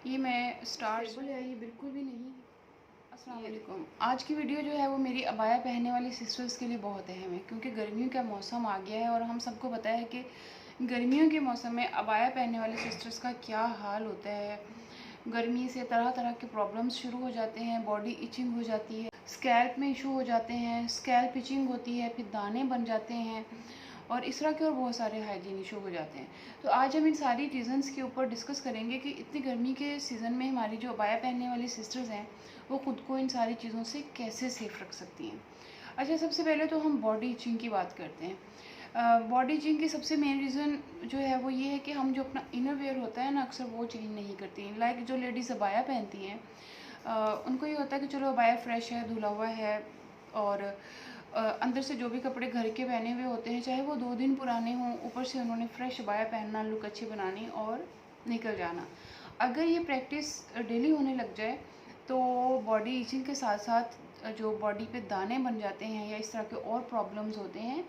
ये मैं स्टार्ट है, ये बिल्कुल भी नहीं। अस्सलाम वालेकुम। आज की वीडियो जो है वो मेरी अबाया पहनने वाली सिस्टर्स के लिए बहुत अहम है, क्योंकि गर्मियों का मौसम आ गया है और हम सबको पता है कि गर्मियों के मौसम में अबाया पहनने वाले सिस्टर्स का क्या हाल होता है। गर्मी से तरह तरह के प्रॉब्लम्स शुरू हो जाते हैं, बॉडी इचिंग हो जाती है, स्कैल्प में इशू हो जाते हैं, स्कैल्प इचिंग होती है, फिर दाने बन जाते हैं और इस तरह के और बहुत सारे हाइजीन इशू हो जाते हैं। तो आज हम इन सारी रीज़न्स के ऊपर डिस्कस करेंगे कि इतनी गर्मी के सीज़न में हमारी जो अबाया पहनने वाली सिस्टर्स हैं वो ख़ुद को इन सारी चीज़ों से कैसे सेफ रख सकती हैं। अच्छा, सबसे पहले तो हम बॉडी इचिंग की बात करते हैं। बॉडी इचिंग की सबसे मेन रीज़न जो है वो ये है कि हम जो अपना इनर वेयर होता है ना, अक्सर वो चेंज नहीं करती। लाइक जो लेडीज़ अबाया पहनती हैं उनको ये होता है कि चलो अबाया फ्रेश है, धुला हुआ है और अंदर से जो भी कपड़े घर के पहने हुए होते हैं, चाहे वो 2 दिन पुराने हों, ऊपर से उन्होंने फ्रेश अबाया पहनना, लुक अच्छी बनानी और निकल जाना। अगर ये प्रैक्टिस डेली होने लग जाए तो बॉडी इचिंग के साथ साथ जो बॉडी पे दाने बन जाते हैं या इस तरह के और प्रॉब्लम्स होते हैं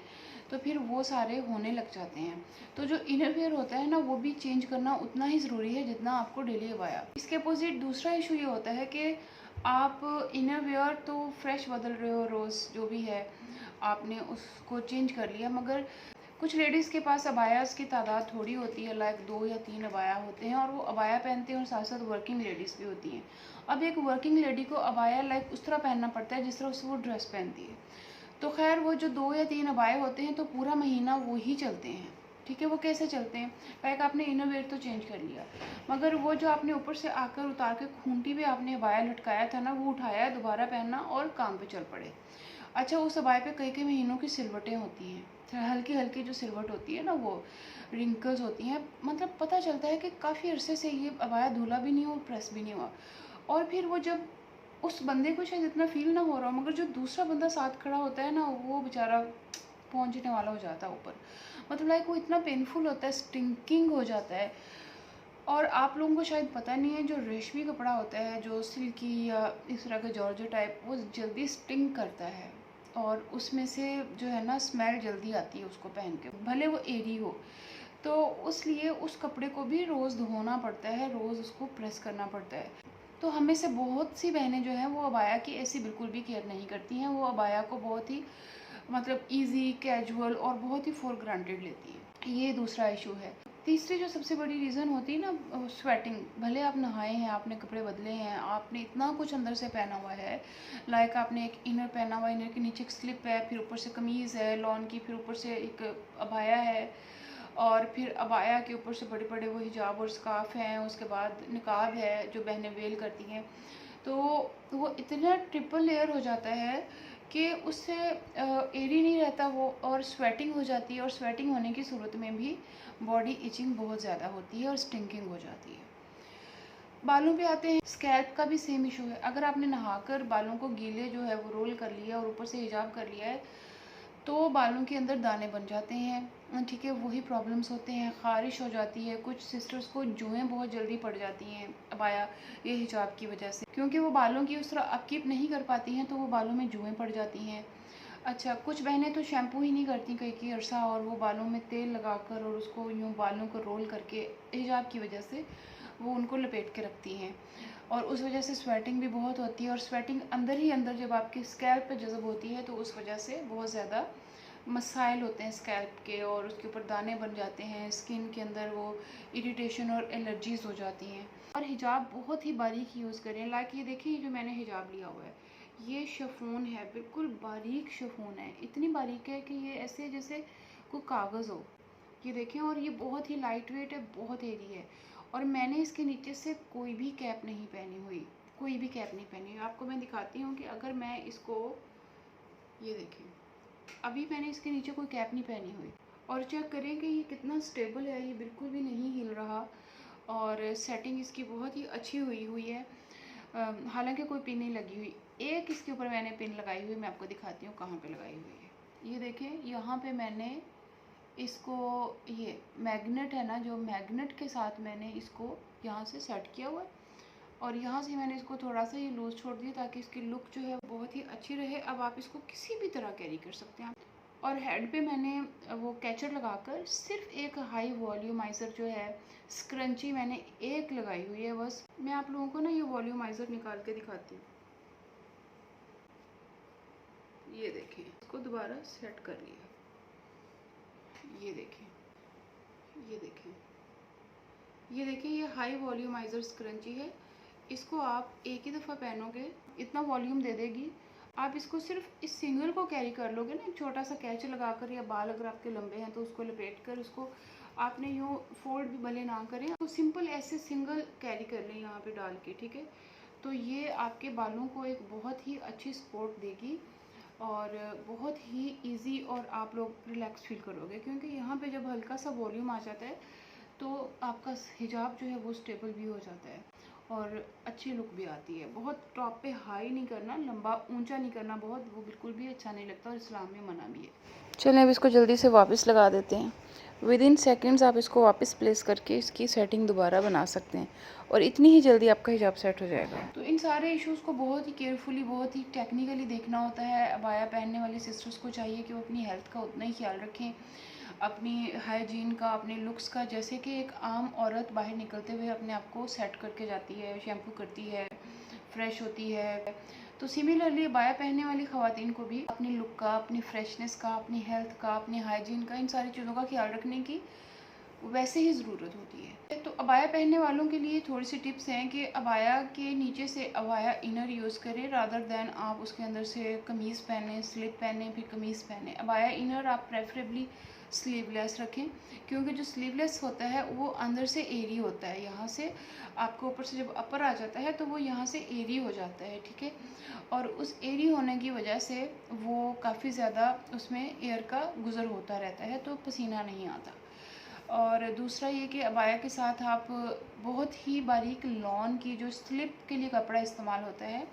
तो फिर वो सारे होने लग जाते हैं। तो जो इनर वेयर होता है ना, वो भी चेंज करना उतना ही ज़रूरी है जितना आपको डेली अबाया। इसके अपोजिट दूसरा इशू ये होता है कि आप इनर वेयर तो फ्रेश बदल रहे हो, रोज़ जो भी है आपने उसको चेंज कर लिया, मगर कुछ लेडीज़ के पास अबायास की तादाद थोड़ी होती है, लाइक 2 या 3 अबाया होते हैं और वो अबाया पहनते हैं और साथ साथ वर्किंग लेडीज़ भी होती हैं। अब एक वर्किंग लेडी को अबाया लाइक उस तरह पहनना पड़ता है जिस तरह से वो ड्रेस पहनती है। तो खैर वो जो 2 या 3 अबाए होते हैं तो पूरा महीना वो ही चलते हैं। ठीक है, वो कैसे चलते हैं? लाइक आपने इनर वेयर तो चेंज कर लिया, मगर वो जो आपने ऊपर से आकर उतार के खूंटी पे आपने अबाया लटकाया था ना, वो उठाया, दोबारा पहनना और काम पे चल पड़े। अच्छा, उस अबाए पे कई कई महीनों की सिलवटें होती हैं, हल्की हल्की जो सिलवट होती है ना, वो रिंकल्स होती हैं। मतलब पता चलता है कि काफ़ी अरसे से ये अबाया धुला भी नहीं हुआ, प्रेस भी नहीं हुआ। और फिर वो जब उस बंदे को शायद इतना फील ना हो रहा हो, मगर जो दूसरा बंदा साथ खड़ा होता है ना, वो बेचारा पहुंचने वाला हो जाता है ऊपर। मतलब लाइक वो इतना पेनफुल होता है, स्टिंकिंग हो जाता है। और आप लोगों को शायद पता नहीं है, जो रेशमी कपड़ा होता है, जो सिल्की या इस तरह का जॉर्जेट टाइप, वो जल्दी स्टिंग करता है और उसमें से जो है ना स्मेल जल्दी आती है उसको पहन के, भले वो एरी हो। तो उसलिए उस कपड़े को भी रोज़ धोना पड़ता है, रोज़ उसको प्रेस करना पड़ता है। तो हमें से बहुत सी बहनें जो हैं वो अबाया की ऐसी बिल्कुल भी केयर नहीं करती हैं। वो अबाया को बहुत ही मतलब इजी, कैजुअल और बहुत ही फॉर ग्रांटेड लेती हैं। ये दूसरा इशू है। तीसरी जो सबसे बड़ी रीज़न होती है ना, स्वेटिंग। भले आप नहाए हैं, आपने कपड़े बदले हैं, आपने इतना कुछ अंदर से पहना हुआ है, लाइक आपने एक इनर पहना हुआ, इनर के नीचे एक स्लिप है, फिर ऊपर से कमीज़ है लॉन की, फिर ऊपर से एक अबाया है और फिर अबाया के ऊपर से बड़े बड़े वो हिजाब और स्कार्फ हैं, उसके बाद निकाब है जो बहनें वेल करती हैं। तो वो इतना ट्रिपल लेयर हो जाता है कि उससे एरी नहीं रहता वो, और स्वेटिंग हो जाती है, और स्वेटिंग होने की सूरत में भी बॉडी इचिंग बहुत ज़्यादा होती है और स्टिंकिंग हो जाती है। बालों पे आते हैं, स्कैल्प का भी सेम इशू है। अगर आपने नहाकर बालों को गीले जो है वो रोल कर लिया और ऊपर से हिजाब कर लिया है तो बालों के अंदर दाने बन जाते हैं। ठीक है, वही प्रॉब्लम्स होते हैं, ख़ारिश हो जाती है, कुछ सिस्टर्स को जुएँ बहुत जल्दी पड़ जाती हैं अबाया ये हिजाब की वजह से, क्योंकि वो बालों की उस तरह अपकीप नहीं कर पाती हैं तो वो बालों में जुएँ पड़ जाती हैं। अच्छा, कुछ बहनें तो शैम्पू ही नहीं करती कई अरसा, और वो बालों में तेल लगाकर और उसको यूँ बालों को रोल करके हिजाब की वजह से वो उनको लपेट के रखती हैं, और उस वजह से स्वेटिंग भी बहुत होती है। और स्वेटिंग अंदर ही अंदर जब आपके स्कैल्प पे जज़ब होती है तो उस वजह से बहुत ज़्यादा मसाइल होते हैं स्कैल्प के, और उसके ऊपर दाने बन जाते हैं, स्किन के अंदर वो इरिटेशन और एलर्जीज़ हो जाती हैं। और हिजाब बहुत ही बारीक यूज़ करें। लाइक ये देखिए, ये जो मैंने हिजाब लिया हुआ है, ये शिफॉन है, बिल्कुल बारीक शिफॉन है, इतनी बारीक है कि ये ऐसे जैसे कोई कागज़ हो। ये देखें, और ये बहुत ही लाइट वेट है, बहुत हेवी है, और मैंने इसके नीचे से कोई भी कैप नहीं पहनी हुई, कोई भी कैप नहीं पहनी हुई। आपको मैं दिखाती हूँ कि अगर मैं इसको, ये देखें, अभी मैंने इसके नीचे कोई कैप नहीं पहनी हुई, और चेक करें कि ये कितना स्टेबल है, ये बिल्कुल भी नहीं हिल रहा, और सेटिंग इसकी बहुत ही अच्छी हुई है। हालांकि कोई पिन नहीं लगी हुई। एक इसके ऊपर मैंने पिन लगाई हुई, मैं आपको दिखाती हूँ कहाँ पे लगाई हुई है। ये देखें, यहाँ पे मैंने इसको, ये मैग्नेट है ना, जो मैग्नेट के साथ मैंने इसको यहाँ से सेट किया हुआ है, और यहाँ से मैंने इसको थोड़ा सा ये लूज़ छोड़ दिया ताकि इसकी लुक जो है बहुत ही अच्छी रहे। अब आप इसको किसी भी तरह कैरी कर सकते हैं। और हेड पे मैंने वो कैचर लगाकर सिर्फ एक हाई वॉल्यूमाइज़र जो है स्क्रंची मैंने एक लगाई हुई है बस। मैं आप लोगों को ना ये वॉल्यूमाइज़र निकाल के दिखाती हूँ। ये देखें, इसको दोबारा सेट कर लिया। ये देखें, ये देखें, ये देखें, ये हाई वॉल्यूमाइज़र स्क्रंची है। इसको आप एक ही दफ़ा पहनोगे, इतना वॉल्यूम दे देगी। आप इसको सिर्फ इस सिंगल को कैरी कर लोगे ना, एक छोटा सा कैच लगाकर, या बाल अगर आपके लंबे हैं तो उसको लपेट कर उसको आपने यूँ फोल्ड भी भले ना करें, तो सिंपल ऐसे सिंगल कैरी कर लें यहाँ पे डाल के, ठीक है। तो ये आपके बालों को एक बहुत ही अच्छी सपोर्ट देगी और बहुत ही इजी, और आप लोग रिलैक्स फील करोगे, क्योंकि यहाँ पे जब हल्का सा वॉल्यूम आ जाता है तो आपका हिजाब जो है वो स्टेबल भी हो जाता है और अच्छी लुक भी आती है। बहुत टॉप पे हाई नहीं करना, लंबा ऊंचा नहीं करना बहुत, वो बिल्कुल भी अच्छा नहीं लगता और इस्लाम में मना भी है। चलें अब इसको जल्दी से वापस लगा देते हैं। विद इन सेकेंड्स आप इसको वापस प्लेस करके इसकी सेटिंग दोबारा बना सकते हैं और इतनी ही जल्दी आपका हिजाब सेट हो जाएगा। तो इन सारे इश्यूज़ को बहुत ही केयरफुली, बहुत ही टेक्निकली देखना होता है। अबाया पहनने वाली सिस्टर्स को चाहिए कि वो अपनी हेल्थ का उतना ही ख्याल रखें, अपनी हाइजीन का, अपने लुक्स का। जैसे कि एक आम औरत बाहर निकलते हुए अपने आप को सेट करके जाती है, शैम्पू करती है, फ्रेश होती है, तो सिमिलरली अबाया पहनने वाली ख़वातीन को भी अपनी लुक का, अपनी फ्रेशनेस का, अपनी हेल्थ का, अपनी हाइजीन का, इन सारी चीज़ों का ख्याल रखने की वैसे ही ज़रूरत होती है। तो अबाया पहनने वालों के लिए थोड़ी सी टिप्स हैं कि अबाया के नीचे से अबाया इनर यूज़ करें रादर दैन आप उसके अंदर से कमीज़ पहने, स्लिप पहने, फिर कमीज़ पहने। अबाया इनर आप प्रेफरेबली स्लीवलेस रखें, क्योंकि जो स्लीवलेस होता है वो अंदर से एरी होता है, यहाँ से आपको ऊपर से जब अपर आ जाता है तो वो यहाँ से एरी हो जाता है, ठीक है। और उस एरी होने की वजह से वो काफ़ी ज़्यादा उसमें एयर का गुज़र होता रहता है, तो पसीना नहीं आता। और दूसरा ये कि अबाया के साथ आप बहुत ही बारीक लॉन की जो स्लिप के लिए कपड़ा इस्तेमाल होता है,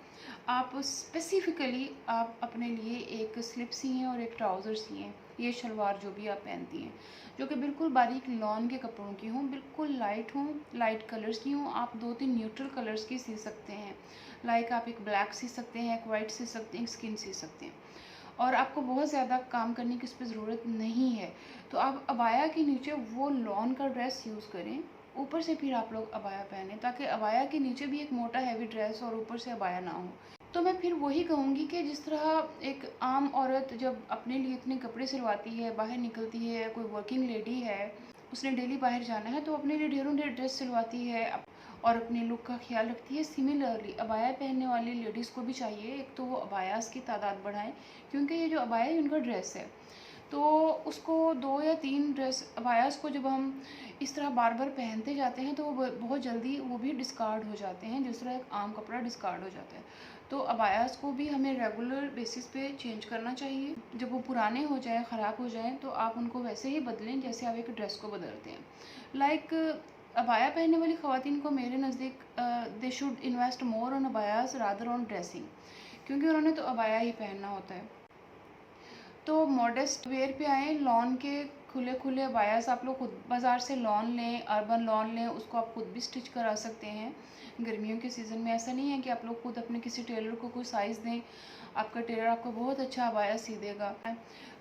आप स्पेसिफ़िकली आप अपने लिए एक स्लिप सिएं और एक ट्राउज़र सिएं, ये शलवार जो भी आप पहनती हैं, जो कि बिल्कुल बारीक लॉन के कपड़ों की हों, बिल्कुल लाइट हों, लाइट कलर्स की हों। आप 2-3 न्यूट्रल कलर्स की सी सकते हैं, लाइक आप एक ब्लैक सी सकते हैं, एक वाइट सी सकते हैं, एक स्किन सी सकते हैं, और आपको बहुत ज़्यादा काम करने की इस पर ज़रूरत नहीं है। तो आप अबाया के नीचे वो लॉन का ड्रेस यूज़ करें, ऊपर से फिर आप लोग अबाया पहने, ताकि अबाया के नीचे भी एक मोटा हैवी ड्रेस और ऊपर से अबाया ना हो। तो मैं फिर वही कहूँगी कि जिस तरह एक आम औरत जब अपने लिए इतने कपड़े सिलवाती है, बाहर निकलती है, कोई वर्किंग लेडी है, उसने डेली बाहर जाना है, तो अपने लिए ढेरों ढेर ड्रेस सिलवाती है और अपने लुक का ख्याल रखती है। सिमिलरली अबाया पहनने वाली लेडीज़ को भी चाहिए एक तो वो अबायास की तादाद बढ़ाएं, क्योंकि ये जो अबाया है उनका ड्रेस है, तो उसको 2 या 3 ड्रेस अबायास को जब हम इस तरह बार बार पहनते जाते हैं तो वो बहुत जल्दी वो भी डिस्कार्ड हो जाते हैं, जिस तरह एक आम कपड़ा डिस्कार्ड हो जाता है। तो अबायास को भी हमें रेगुलर बेसिस पे चेंज करना चाहिए। जब वो पुराने हो जाएं, ख़राब हो जाएं, तो आप उनको वैसे ही बदलें जैसे आप एक ड्रेस को बदलते हैं। लाइक अबाया पहनने वाली ख़वातीन को मेरे नज़दीक they should invest more on abayas rather on dressing, क्योंकि उन्होंने तो अबाया ही पहनना होता है। तो मॉडेस्ट वेयर पे आएँ, लॉन के खुले खुले अबायास आप लोग खुद बाज़ार से लॉन लें, अर्बन लॉन लें, उसको आप खुद भी स्टिच करा सकते हैं। गर्मियों के सीज़न में ऐसा नहीं है कि आप लोग खुद अपने किसी टेलर को कोई साइज़ दें, आपका टेलर आपको बहुत अच्छा अबाया सी देगा।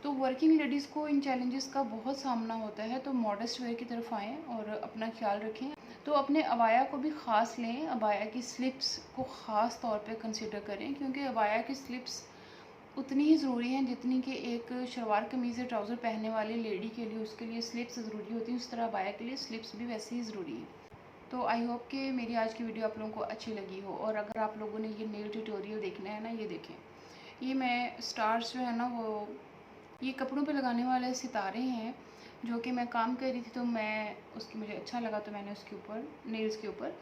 तो वर्किंग लेडीज़ को इन चैलेंजेस का बहुत सामना होता है, तो मॉडेस्ट वेयर की तरफ आएँ और अपना ख्याल रखें। तो अपने अबाया को भी ख़ास लें, अबाया की स्लिप्स को ख़ास तौर पे कंसिडर करें, क्योंकि अबाया की स्लिप्स उतनी ही ज़रूरी हैं जितनी कि एक शलवार कमीज़ या ट्राउज़र पहनने वाली लेडी के लिए उसके लिए स्लिप्स ज़रूरी होती हैं, उस तरह अबाया के लिए स्लिप्स भी वैसे ही ज़रूरी हैं। तो आई होप कि मेरी आज की वीडियो आप लोगों को अच्छी लगी हो, और अगर आप लोगों ने ये नेल ट्यूटोरियल देखना है ना, ये देखें, ये मैं स्टार्स जो है ना वो ये कपड़ों पे लगाने वाले सितारे हैं, जो कि मैं काम कर रही थी तो मैं उसकी मुझे अच्छा लगा तो मैंने उसके ऊपर नेल्स के ऊपर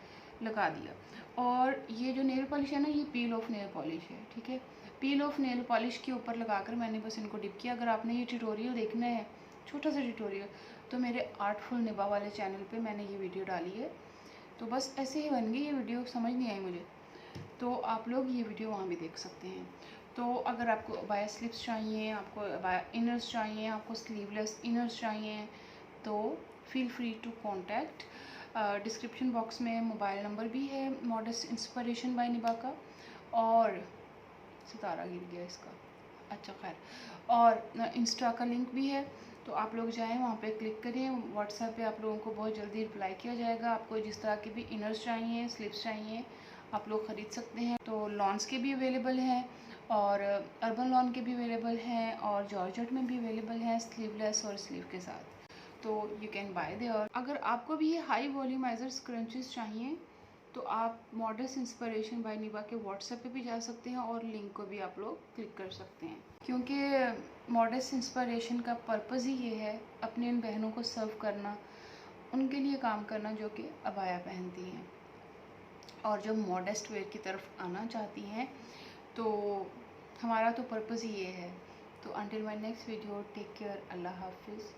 लगा दिया। और ये जो नेल पॉलिश है ना, ये पील ऑफ नेल पॉलिश है, ठीक है। पील ऑफ नेल पॉलिश के ऊपर लगाकर मैंने बस इनको डिप किया। अगर आपने ये ट्यूटोरियल देखना है, छोटा सा ट्यूटोरियल, तो मेरे आर्टफुल निभा वाले चैनल पे मैंने ये वीडियो डाली है। तो बस ऐसे ही बन गई ये वीडियो, समझ नहीं आई मुझे, तो आप लोग ये वीडियो वहाँ भी देख सकते हैं। तो अगर आपको अबाया स्लिप्स चाहिए, आपको अबाया इनर्स चाहिए, आपको स्लीवलेस इनर्स चाहिए, तो feel free to contact. Description box में मोबाइल नंबर भी है मॉडेस्ट इंस्पिरेशन बाय निभा का, और सितारा गिर गया इसका। अच्छा खैर, और इंस्टा का लिंक भी है, तो आप लोग जाएँ वहाँ पे क्लिक करें। व्हाट्सएप पे आप लोगों को बहुत जल्दी रिप्लाई किया जाएगा। आपको जिस तरह के भी इनर्स चाहिए, स्लीव्स चाहिए, आप लोग ख़रीद सकते हैं। तो लॉन्स के भी अवेलेबल हैं और अर्बन लॉन के भी अवेलेबल हैं और जॉर्जेट में भी अवेलेबल हैं, स्लीवलेस और स्लीव के साथ। तो यू कैन बाय देयर। अगर आपको भी ये हाई वॉल्यूमाइजर स्क्रंचेस चाहिए तो आप मॉडर्स इंस्पिरेशन बाय निभा के व्हाट्सएप पे भी जा सकते हैं और लिंक को भी आप लोग क्लिक कर सकते हैं, क्योंकि मॉडर्स इंस्पिरेशन का पर्पज़ ही ये है अपनी इन बहनों को सर्व करना, उनके लिए काम करना जो कि अबाया पहनती हैं और जो मॉडेस्ट वेयर की तरफ आना चाहती हैं। तो हमारा तो पर्पज़ ही ये है। तो until my next video, take care, अल्लाह हाफिज़।